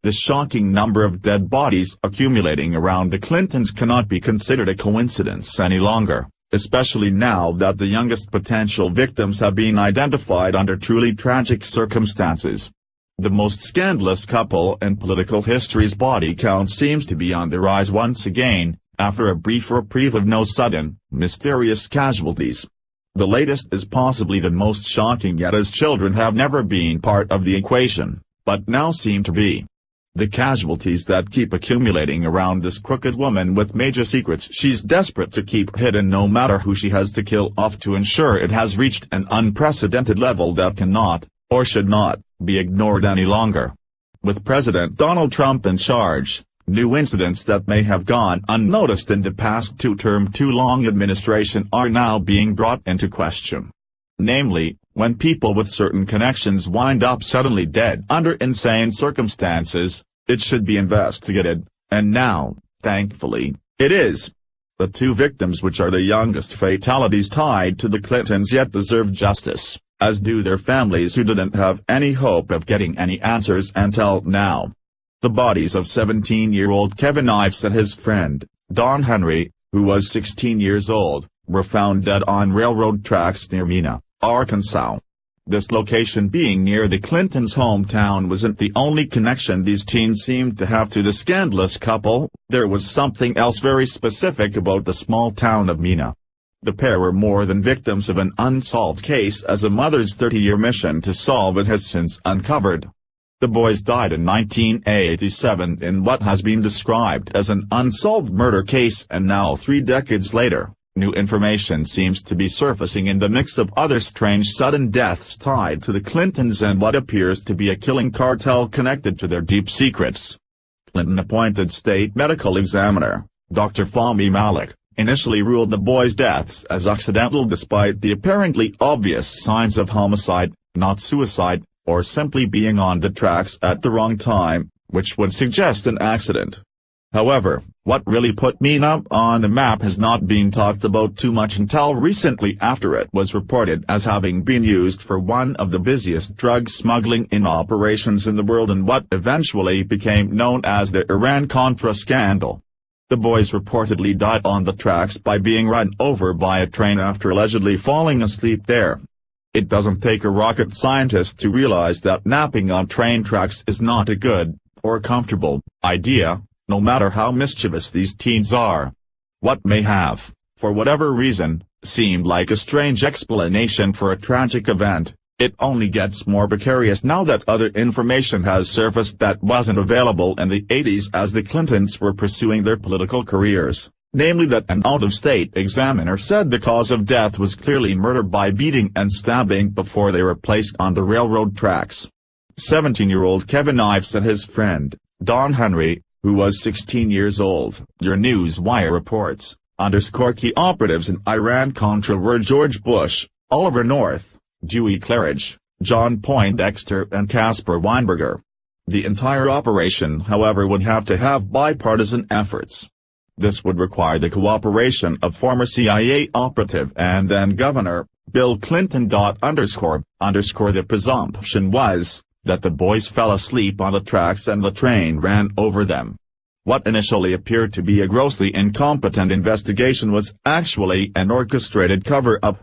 The shocking number of dead bodies accumulating around the Clintons cannot be considered a coincidence any longer, especially now that the youngest potential victims have been identified under truly tragic circumstances. The most scandalous couple in political history's body count seems to be on the rise once again, after a brief reprieve of no sudden, mysterious casualties. The latest is possibly the most shocking yet, as children have never been part of the equation, but now seem to be. The casualties that keep accumulating around this crooked woman with major secrets she's desperate to keep hidden, no matter who she has to kill off to ensure it has reached an unprecedented level that cannot, or should not, be ignored any longer. With President Donald Trump in charge, new incidents that may have gone unnoticed in the past two-term too-long administration are now being brought into question. Namely, when people with certain connections wind up suddenly dead under insane circumstances, it should be investigated, and now, thankfully, it is. The two victims, which are the youngest fatalities tied to the Clintons, yet deserve justice, as do their families who didn't have any hope of getting any answers until now. The bodies of 17-year-old Kevin Ives and his friend, Don Henry, who was 16 years old, were found dead on railroad tracks near Mena, Arkansas. This location being near the Clintons' hometown wasn't the only connection these teens seemed to have to the scandalous couple. There was something else very specific about the small town of Mena. The pair were more than victims of an unsolved case, as a mother's 30-year mission to solve it has since uncovered. The boys died in 1987 in what has been described as an unsolved murder case, and now 3 decades later, new information seems to be surfacing in the mix of other strange sudden deaths tied to the Clintons and what appears to be a killing cartel connected to their deep secrets. Clinton-appointed state medical examiner, Dr. Fahmy Malik, initially ruled the boys' deaths as accidental despite the apparently obvious signs of homicide, not suicide, or simply being on the tracks at the wrong time, which would suggest an accident. However, what really put Mena on the map has not been talked about too much until recently, after it was reported as having been used for one of the busiest drug smuggling operations in the world in what eventually became known as the Iran-Contra scandal. The boys reportedly died on the tracks by being run over by a train after allegedly falling asleep there. It doesn't take a rocket scientist to realize that napping on train tracks is not a good, or comfortable, idea, no matter how mischievous these teens are. What may have, for whatever reason, seemed like a strange explanation for a tragic event, it only gets more precarious now that other information has surfaced that wasn't available in the 80s as the Clintons were pursuing their political careers. Namely that an out-of-state examiner said the cause of death was clearly murder by beating and stabbing before they were placed on the railroad tracks. 17-year-old Kevin Ives and his friend, Don Henry, who was 16 years old, Your Newswire reports, key operatives in Iran-Contra were George Bush, Oliver North, Dewey Claridge, John Poindexter and Caspar Weinberger. The entire operation, however, would have to have bipartisan efforts. This would require the cooperation of former CIA operative and then Governor, Bill Clinton. The presumption was that the boys fell asleep on the tracks and the train ran over them. What initially appeared to be a grossly incompetent investigation was actually an orchestrated cover-up.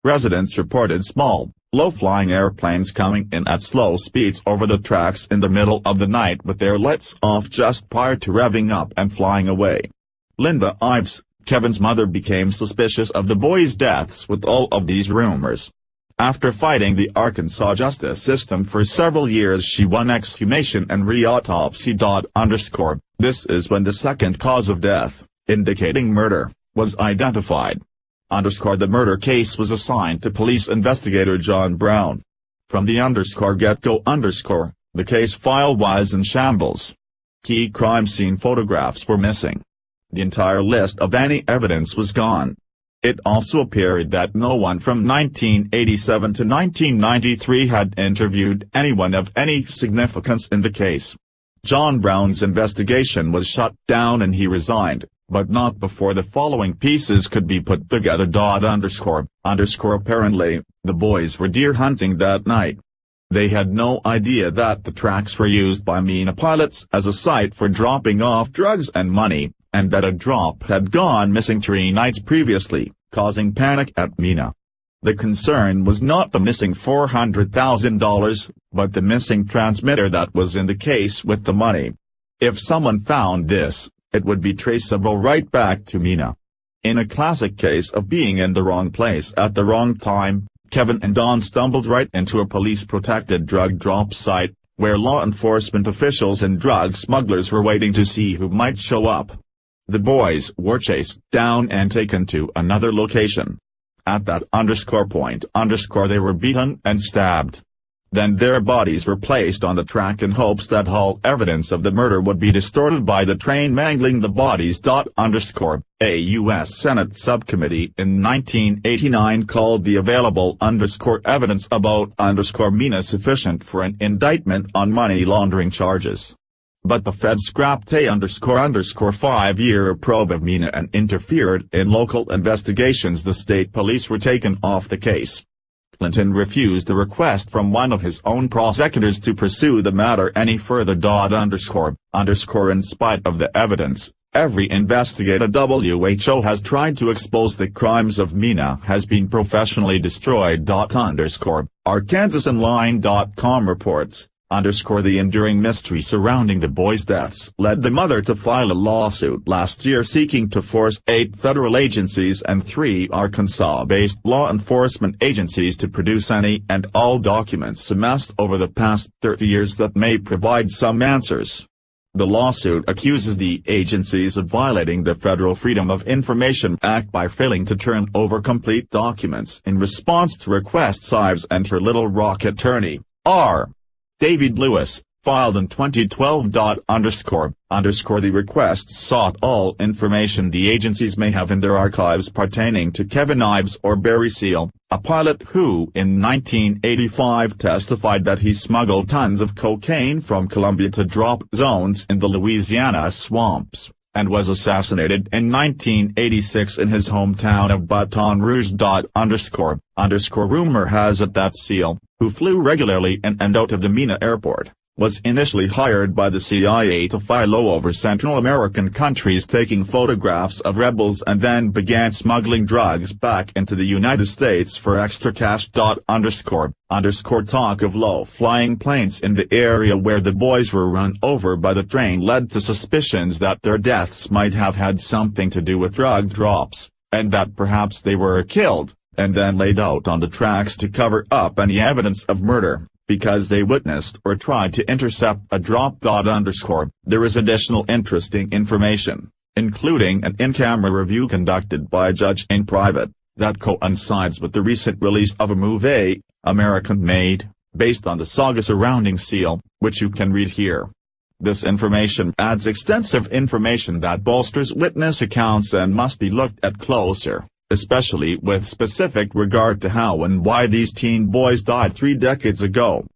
Residents reported small, low-flying airplanes coming in at slow speeds over the tracks in the middle of the night with their lights off just prior to revving up and flying away. Linda Ives, Kevin's mother, became suspicious of the boys' deaths with all of these rumors. After fighting the Arkansas justice system for several years, she won exhumation and re-autopsy. This is when the second cause of death, indicating murder, was identified. The murder case was assigned to police investigator John Brown. From the get-go, the case file was in shambles. Key crime scene photographs were missing. The entire list of any evidence was gone. It also appeared that no one from 1987 to 1993 had interviewed anyone of any significance in the case. John Brown's investigation was shut down and he resigned, but not before the following pieces could be put together. Apparently, the boys were deer hunting that night. They had no idea that the tracks were used by MENA pilots as a site for dropping off drugs and money, and that a drop had gone missing 3 nights previously, causing panic at MENA. The concern was not the missing $400,000, but the missing transmitter that was in the case with the money. If someone found this, it would be traceable right back to MENA. In a classic case of being in the wrong place at the wrong time, Kevin and Don stumbled right into a police-protected drug drop site, where law enforcement officials and drug smugglers were waiting to see who might show up. The boys were chased down and taken to another location. At that point they were beaten and stabbed. Then their bodies were placed on the track in hopes that all evidence of the murder would be distorted by the train mangling the bodies. A U.S. Senate subcommittee in 1989 called the available evidence about MENA sufficient for an indictment on money laundering charges. But the Fed scrapped a 5-year probe of MENA and interfered in local investigations. The state police were taken off the case. Clinton refused a request from one of his own prosecutors to pursue the matter any further. In spite of the evidence, every investigator WHO has tried to expose the crimes of MENA has been professionally destroyed. ArkansasOnline.com reports. The enduring mystery surrounding the boys' deaths led the mother to file a lawsuit last year seeking to force 8 federal agencies and 3 Arkansas-based law enforcement agencies to produce any and all documents amassed over the past 30 years that may provide some answers. The lawsuit accuses the agencies of violating the Federal Freedom of Information Act by failing to turn over complete documents in response to requests. Ives and her Little Rock attorney, R. David Lewis, filed in 2012. The requests sought all information the agencies may have in their archives pertaining to Kevin Ives or Barry Seal, a pilot who in 1985 testified that he smuggled tons of cocaine from Colombia to drop zones in the Louisiana swamps, and was assassinated in 1986 in his hometown of Baton Rouge. Rumor has it that Seal, who flew regularly in and out of the MENA airport, was initially hired by the CIA to fly low over Central American countries taking photographs of rebels and then began smuggling drugs back into the United States for extra cash. Talk of low-flying planes in the area where the boys were run over by the train led to suspicions that their deaths might have had something to do with drug drops, and that perhaps they were killed, and then laid out on the tracks to cover up any evidence of murder, because they witnessed or tried to intercept a drop. There is additional interesting information, including an in-camera review conducted by a judge in private, that coincides with the recent release of a movie, American Made, based on the saga surrounding Seal, which you can read here. This information adds extensive information that bolsters witness accounts and must be looked at closer, especially with specific regard to how and why these teen boys died 3 decades ago.